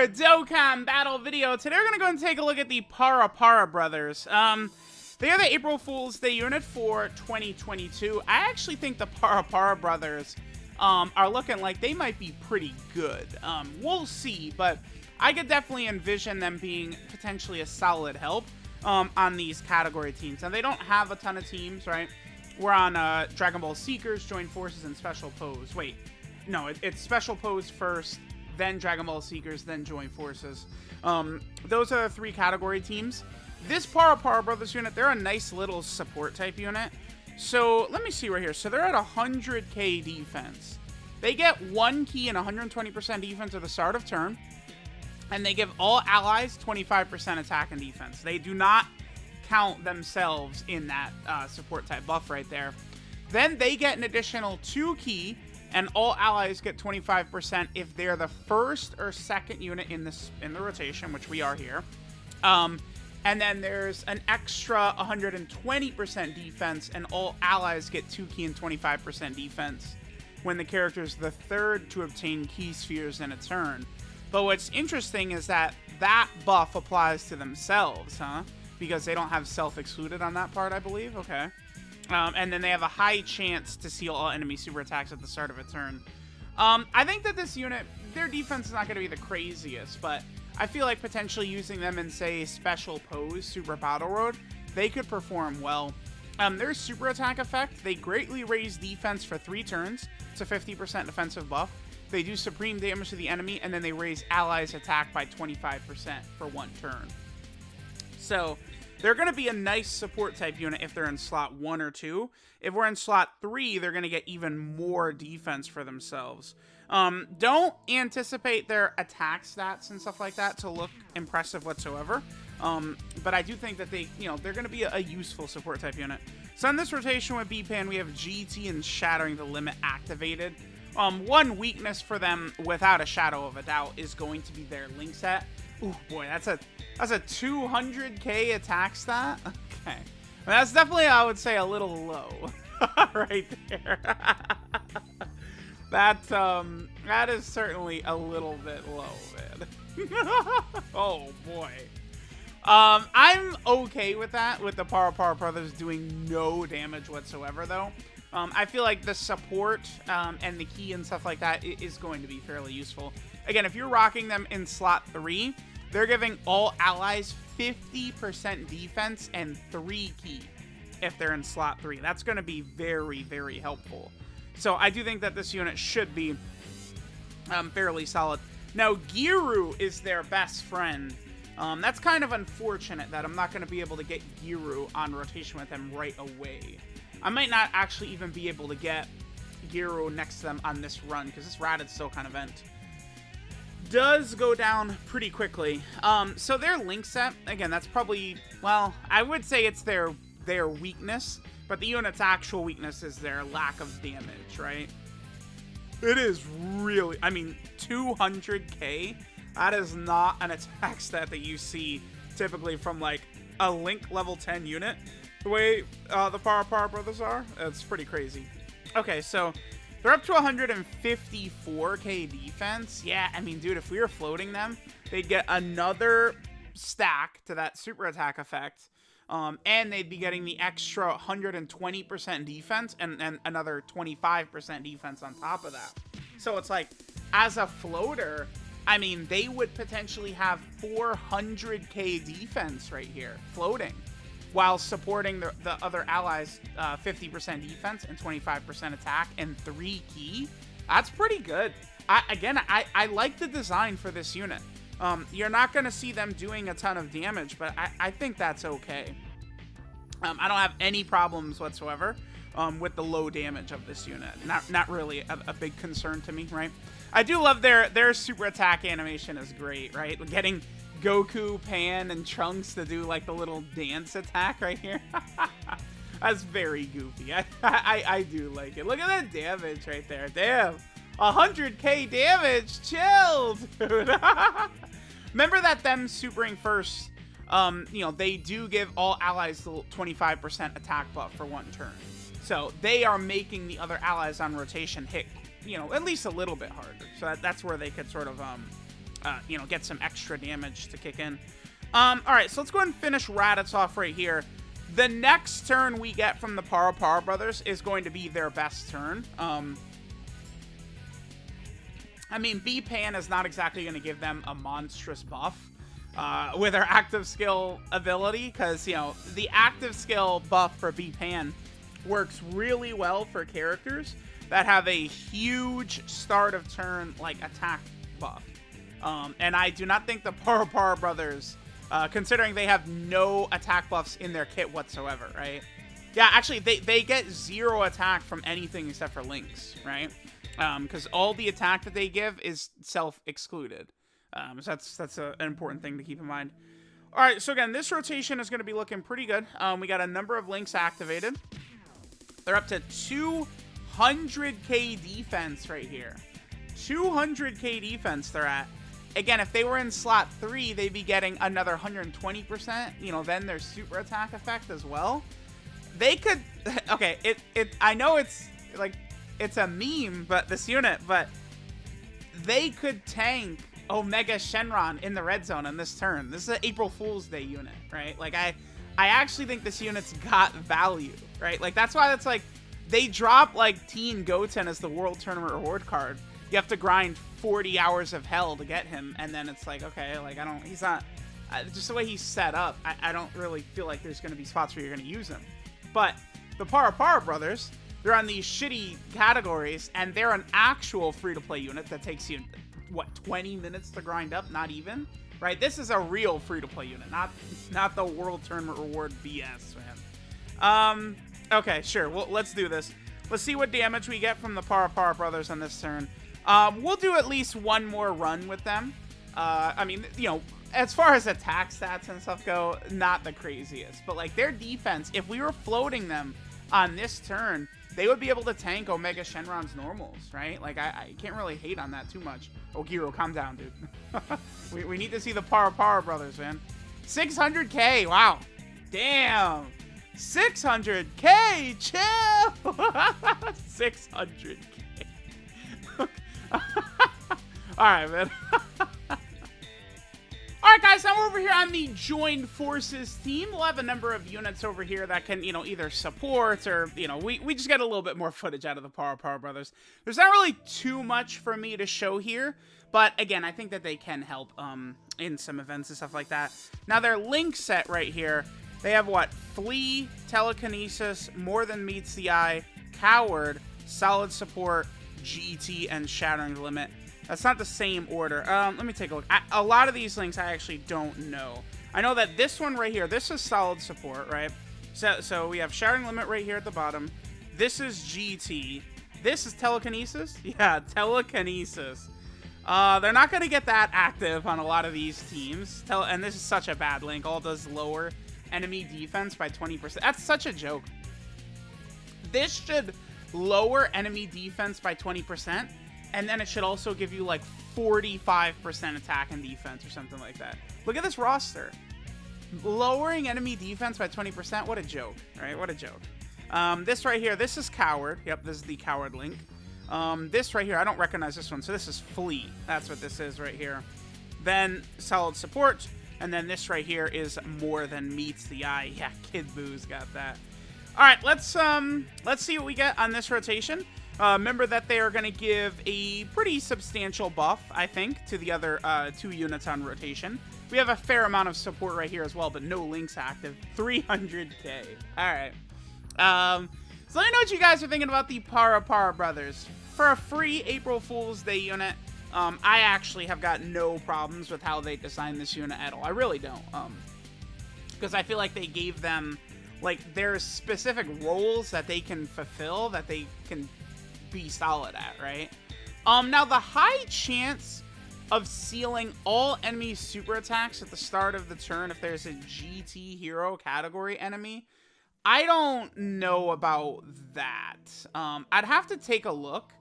another Dokkan battle video. Today we're going to go and take a look at the Para brothers. They are the April Fool's Day unit for 2022. I actually think the Para brothers are looking like they might be pretty good. We'll see, but I could definitely envision them being potentially a solid help on these category teams. Now, they don't have a ton of teams, right? We're on Dragon Ball Seekers, Join Forces, and Special Pose. Wait, no, it's Special Pose first, then Dragon Ball Seekers, then Join Forces. Those are the three category teams. This Para Brothers unit, they're a nice little support type unit. So let me see right here. So they're at 100k defense. They get 1 key and 120% defense at the start of turn. And they give all allies 25% attack and defense. They do not count themselves in that support type buff right there. Then they get an additional 2 key, and all allies get 25% if they're the first or second unit in the rotation, which we are here. And then there's an extra 120% defense, and all allies get 2 key and 25% defense when the character is the third to obtain key spheres in a turn. But what's interesting is that buff applies to themselves, huh? Because they don't have self-excluded on that part, I believe. Okay. And then they have a high chance to seal all enemy super attacks at the start of a turn. I think that this unit, their defense is not going to be the craziest, but I feel like potentially using them in, say, Special Pose, Super Battle Road, they could perform well. Their super attack effect, they greatly raise defense for 3 turns. It's a 50% defensive buff. They do supreme damage to the enemy, and then they raise allies' attack by 25% for 1 turn. So they're going to be a nice support type unit if they're in slot 1 or 2. If we're in slot 3, they're going to get even more defense for themselves. Don't anticipate their attack stats and stuff like that to look impressive whatsoever. But I do think that they're going to be a useful support type unit. So in this rotation with B-Pan, we have GT and Shattering the Limit activated. One weakness for them, without a shadow of a doubt, is going to be their link set. Ooh, boy, that's a 200k attack stat. Okay, well, that's definitely, I would say, a little low, right there. That is certainly a little bit low, man. Oh boy. I'm okay with that, with the Para brothers doing no damage whatsoever, though. I feel like the support and the key and stuff like that is going to be fairly useful. Again, if you're rocking them in slot 3, they're giving all allies 50% defense and 3 key if they're in slot 3. That's going to be very, very helpful. So I do think that this unit should be fairly solid. Now, Giru is their best friend. That's kind of unfortunate that I'm not going to be able to get Giru on rotation with them right away. I might not actually even be able to get Giru next to them on this run, because this Raditz kind of event does go down pretty quickly. So their link set, again, that's probably, well, I would say it's their weakness, but the unit's actual weakness is their lack of damage, right? It is really, I mean, 200k, that is not an attack stat that you see typically from, like, a link level 10 unit. The way the Para brothers are, it's pretty crazy. Okay, so they're up to 154k defense. Yeah, I mean, dude, if we were floating them, they'd get another stack to that super attack effect. And they'd be getting the extra 120% defense and another 25% defense on top of that. So it's like, as a floater, I mean, they would potentially have 400k defense right here, floating, while supporting the other allies' 50% defense and 25% attack and 3 key. That's pretty good. I like the design for this unit. You're not going to see them doing a ton of damage, but I think that's okay. I don't have any problems whatsoever with the low damage of this unit. Not really a big concern to me, right? I do love their super attack animation is great, right? Getting Goku, Pan, and Trunks to do like the little dance attack right here. That's very goofy. I do like it. Look at that damage right there. Damn. 100k damage. Chill, dude. Remember that them supering first, they do give all allies the 25% attack buff for 1 turn. So they are making the other allies on rotation hit, at least a little bit harder. So that's where they could sort of you know, get some extra damage to kick in. All right, so let's go ahead and finish Raditz off right here. The next turn we get from the Para brothers is going to be their best turn. I mean, B-Pan is not exactly going to give them a monstrous buff with their active skill ability, because, you know, the active skill buff for B-Pan works really well for characters that have a huge start of turn, like, attack buff. And I do not think the Para brothers, considering they have no attack buffs in their kit whatsoever, right? Yeah, actually, they get 0 attack from anything except for Lynx, right? Because all the attack that they give is self-excluded. So that's an important thing to keep in mind. All right, so again, this rotation is going to be looking pretty good. We got a number of Lynx activated. They're up to 200k defense right here. 200k defense they're at. Again, if they were in slot 3, they'd be getting another 120%. You know, then their super attack effect as well. They could... Okay, I know it's, like, it's a meme, but this unit, but they could tank Omega Shenron in the red zone in this turn. This is an April Fool's Day unit, right? Like, I actually think this unit's got value, right? Like, that's why it's like, they drop, like, Teen Goten as the World Tournament Reward card. You have to grind 40 hours of hell to get him, and then it's like, okay, like, he's not, just the way he's set up, I don't really feel like there's going to be spots where you're going to use him. But the Para brothers, they're on these shitty categories, and they're an actual free-to-play unit that takes you, what, 20 minutes to grind up? Not even, right? This is a real free-to-play unit, not the World Tournament Reward BS, man. Okay, sure, well, let's do this. Let's see what damage we get from the Para brothers on this turn. We'll do at least one more run with them. I mean, you know, as far as attack stats and stuff go, not the craziest. But, like, their defense, if we were floating them on this turn, they would be able to tank Omega Shenron's normals, right? Like, I can't really hate on that too much. Oh, Giro, calm down, dude. we need to see the Para brothers, man. 600k, wow. Damn. 600k, chill. 600k. Alright, man. Alright, guys, now we're over here on the Joined Forces team. We'll have a number of units over here that can, you know, either support or, you know, we just get a little bit more footage out of the Para brothers. There's not really too much for me to show here, but again, I think that they can help in some events and stuff like that. Now, their Link set right here, they have what? Flee, Telekinesis, More Than Meets the Eye, Coward, Solid Support, GT, and Shattering the Limit. That's not the same order. Let me take a look. A lot of these links I actually don't know. I know that this one right here, this is Solid Support, right? So we have Shattering Limit right here at the bottom. This is GT. This is Telekinesis? Yeah, Telekinesis. They're not going to get that active on a lot of these teams. And this is such a bad link. All does lower enemy defense by 20%. That's such a joke. This should lower enemy defense by 20%, and then it should also give you like 45% attack and defense or something like that. Look at this roster. Lowering enemy defense by 20%, what a joke, right? What a joke. This right here, this is Coward. Yep, this is the Coward link. This right here, I don't recognize this one, so this is Flee. That's what this is right here. Then Solid Support, and then this right here is More Than Meets the Eye. Yeah, Kid Boo's got that. All right, let's see what we get on this rotation. Remember that they are going to give a pretty substantial buff, I think, to the other 2 units on rotation. We have a fair amount of support right here as well, but no links active. 300k. All right. So let me know what you guys are thinking about the Para brothers. For a free April Fool's Day unit, I actually have got no problems with how they designed this unit at all. I really don't. Because I feel like they gave them, like, there's specific roles that they can fulfill that they can be solid at, right? Now, the high chance of sealing all enemy super attacks at the start of the turn if there's a GT hero category enemy, I don't know about that. I'd have to take a look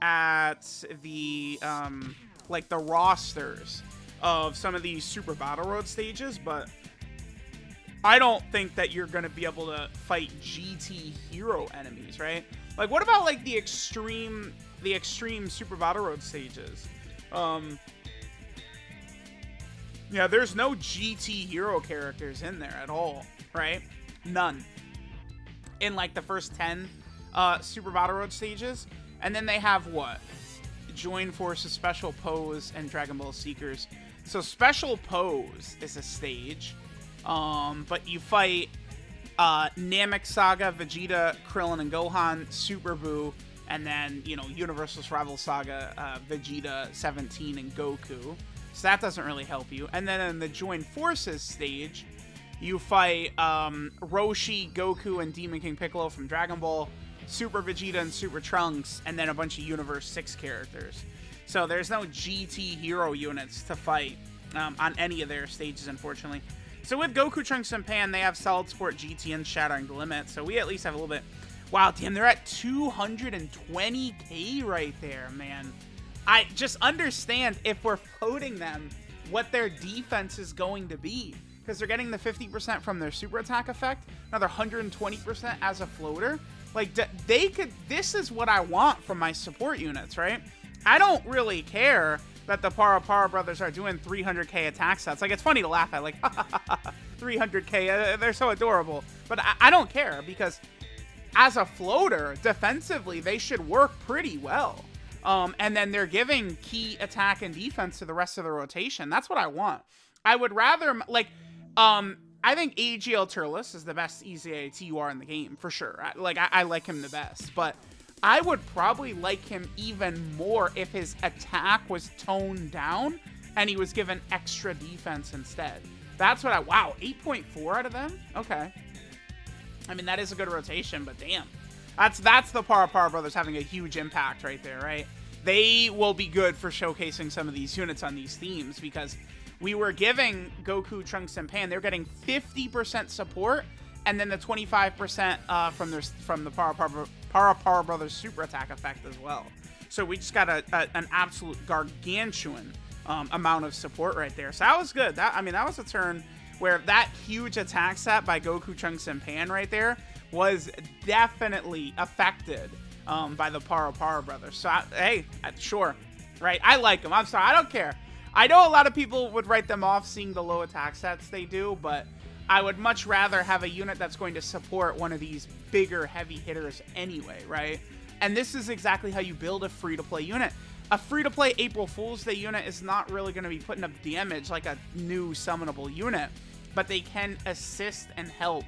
at the, like, the rosters of some of these Super Battle Road stages, but I don't think that you're going to be able to fight GT hero enemies, right? Like, what about, like, the extreme Super Battle Road stages? Yeah, there's no GT hero characters in there at all, right? None. In like the first 10 Super Battle Road stages. And then they have what? Join Forces, Special Pose, and Dragon Ball Seekers. So Special Pose is a stage. But you fight Namek Saga, Vegeta, Krillin, and Gohan, Super Buu, and then, you know, Universal's Rival Saga, Vegeta, 17, and Goku. So that doesn't really help you. And then in the Join Forces stage, you fight Roshi, Goku, and Demon King Piccolo from Dragon Ball, Super Vegeta and Super Trunks, and then a bunch of Universe 6 characters. So there's no GT hero units to fight on any of their stages, unfortunately. So with Goku, Trunks, and Pan, they have Solid Sport, GT, and Shattering the Limit. So we at least have a little bit. Wow, damn, they're at 220k right there, man. I just understand if we're floating them, what their defense is going to be. Because they're getting the 50% from their super attack effect, another 120% as a floater. Like, they could, this is what I want from my support units, right? I don't really care that the Para brothers are doing 300k attack stats. Like, it's funny to laugh at, like, 300k, they're so adorable. But I don't care, because as a floater, defensively, they should work pretty well. And then they're giving key attack and defense to the rest of the rotation. That's what I want. I would rather, like, I think AGL Turles is the best EZA-TUR in the game, for sure. I like him the best. But I would probably like him even more if his attack was toned down and he was given extra defense instead. That's what wow, 8.4 out of them? Okay. I mean, that is a good rotation, but damn. That's the Para brothers having a huge impact right there, right? They will be good for showcasing some of these units on these themes, because we were giving Goku, Trunks, and Pan, they're getting 50% support, and then the 25% from the Para brothers super attack effect as well. So we just got an absolute gargantuan amount of support right there. So that was good. That was a turn where that huge attack set by Goku, Trunks, and Pan right there was definitely affected by the Para brothers. So, hey, sure, right? I like them. I'm sorry. I don't care. I know a lot of people would write them off seeing the low attack sets they do, but I would much rather have a unit that's going to support one of these bigger, heavy hitters anyway, right? And this is exactly how you build a free-to-play unit. A free-to-play April Fool's Day unit is not really going to be putting up damage like a new summonable unit, but they can assist and help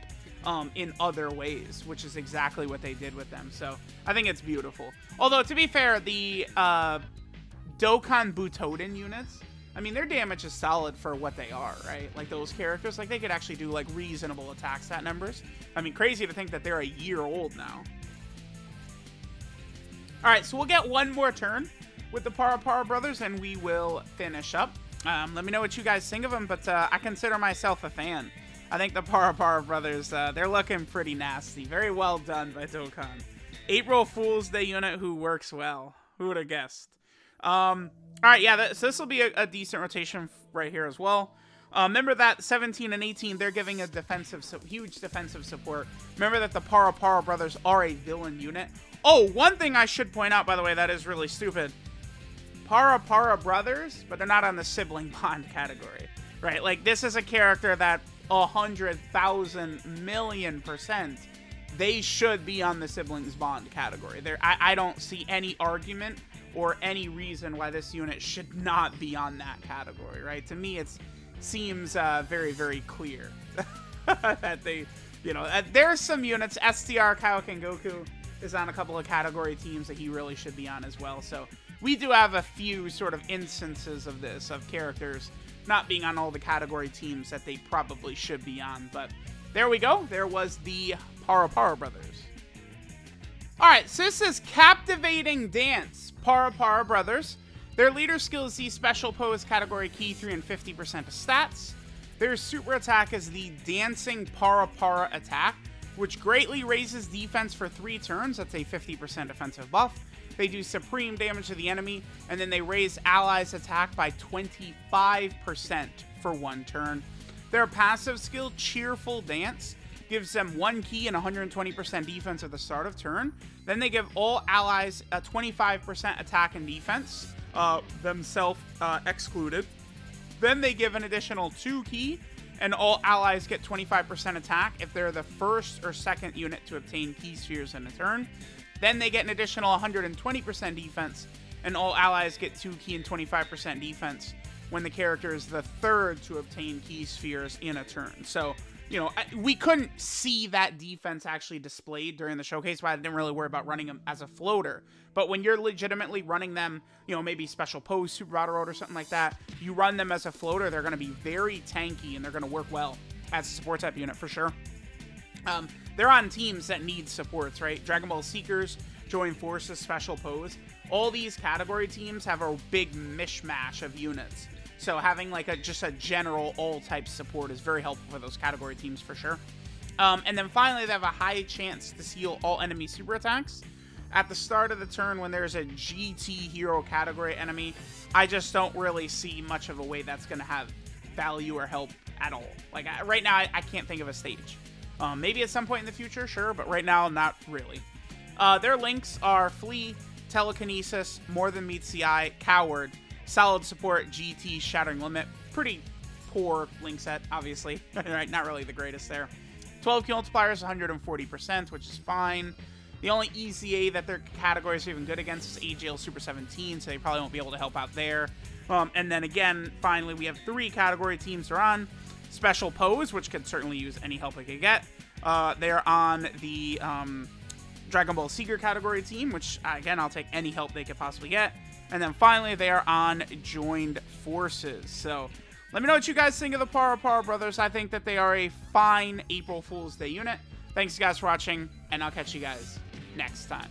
in other ways, which is exactly what they did with them. So I think it's beautiful. Although, to be fair, the Dokkan Butoden units, I mean, their damage is solid for what they are, right? Like, those characters, like, they could actually do, like, reasonable attack stat numbers. I mean, crazy to think that they're a year old now. All right, so we'll get one more turn with the Para brothers, and we will finish up. Let me know what you guys think of them, but I consider myself a fan. I think the Para brothers, they're looking pretty nasty. Very well done by Dokkan. April Fool's Day unit who works well. Who would have guessed? All right, yeah, so this will be a decent rotation right here as well. Remember that 17 and 18, they're giving a huge defensive support. Remember that the Para brothers are a villain unit. Oh, one thing I should point out, by the way, that is really stupid. Para brothers, but they're not on the sibling bond category, right? Like, this is a character that 100,000,000,000%, they should be on the siblings bond category. I don't see any argument or any reason why this unit should not be on that category, right? To me, it seems very, very clear that they, you know, there's some units. STR Kaioken Goku is on a couple of category teams that he really should be on as well. So we do have a few sort of instances of this, of characters not being on all the category teams that they probably should be on. But there we go. There was the Para brothers. All right, so this is Captivating Dance. Para brothers. Their leader skill is the Special Pose category key 3 and 50% of stats. Their super attack is the Dancing Para attack, which greatly raises defense for 3 turns. That's a 50% defensive buff. They do supreme damage to the enemy, and then they raise allies' attack by 25% for 1 turn. Their passive skill, Cheerful Dance, gives them 1 key and 120% defense at the start of turn. Then they give all allies a 25% attack and defense, themselves excluded. Then they give an additional 2 ki, and all allies get 25% attack if they're the first or second unit to obtain ki spheres in a turn. Then they get an additional 120% defense, and all allies get 2 ki and 25% defense when the character is the third to obtain ki spheres in a turn. So, you know, we couldn't see that defense actually displayed during the showcase, but I didn't really worry about running them as a floater. But when you're legitimately running them, you know, maybe special pose, super battle road, or something like that, you run them as a floater, they're going to be very tanky, and they're going to work well as a support type unit for sure. They're on teams that need supports, right? Dragon Ball Seekers, Join Forces, Special Pose. All these category teams have a big mishmash of units. So having like just a general all-type support is very helpful for those category teams for sure. And then finally, they have a high chance to seal all enemy super attacks. At the start of the turn, when there's a GT hero category enemy, I just don't really see much of a way that's going to have value or help at all. Like, right now, I can't think of a stage. Maybe at some point in the future, sure, but right now, not really. Their links are Flee, Telekinesis, More Than Meets the Eye, Coward, Solid Support, GT, Shattering Limit. Pretty poor link set, obviously. Right, not really the greatest there. 12 kill multipliers, 140%, which is fine. The only ECA that their categories are even good against is AGL Super 17, so they probably won't be able to help out there. And then again, finally, we have 3 category teams they're on. Special Pose, which could certainly use any help they could get. They're on the Dragon Ball Seeker category team, which, again, I'll take any help they could possibly get. And then finally, they are on Joined Forces. So let me know what you guys think of the Para Brothers. I think that they are a fine April Fool's Day unit. Thanks, guys, for watching, and I'll catch you guys next time.